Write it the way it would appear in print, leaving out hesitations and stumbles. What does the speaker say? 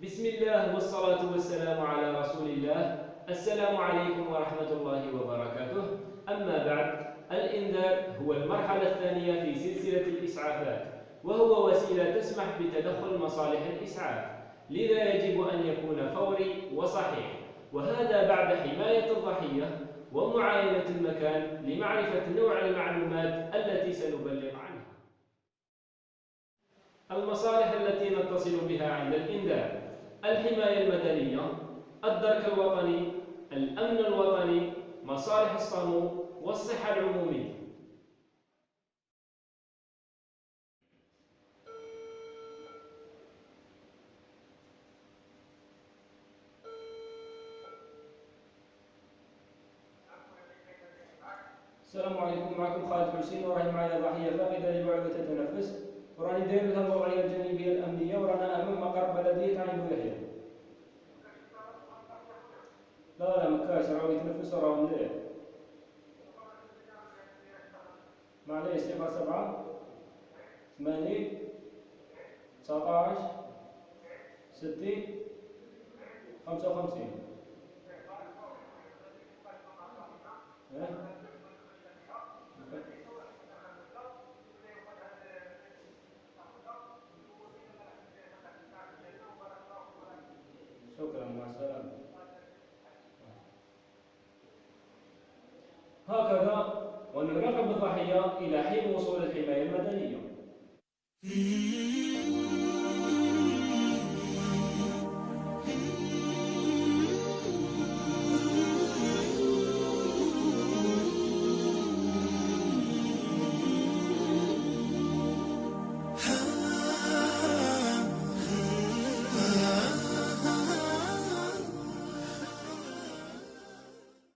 بسم الله والصلاة والسلام على رسول الله. السلام عليكم ورحمة الله وبركاته. أما بعد، الإنذار هو المرحلة الثانية في سلسلة الإسعافات، وهو وسيلة تسمح بتدخل مصالح الإسعاف، لذا يجب أن يكون فوري وصحيح، وهذا بعد حماية الضحية ومعاينة المكان لمعرفة نوع المعلومات التي سنبلغ عنها. المصالح التي نتصل بها عند الإنذار: الحماية المدنية، الدرك الوطني، الأمن الوطني، مصالح الصمو، والصحة العمومية. السلام عليكم، معكم خالد حسين، وراهي معايا ضحية فاقدة للوعي وتتنفس، وراني داير لها الوضعية الجانبية الأمنية، ورانا أمام مقر بلدية عين بويحيى. لا مكاش، راهو يتنفس وراهو مليح. معليش 07 80 19 60 55. شكرا، مع السلامة. هكذا ونراقب الضحية إلى حين وصول الحماية المدنية.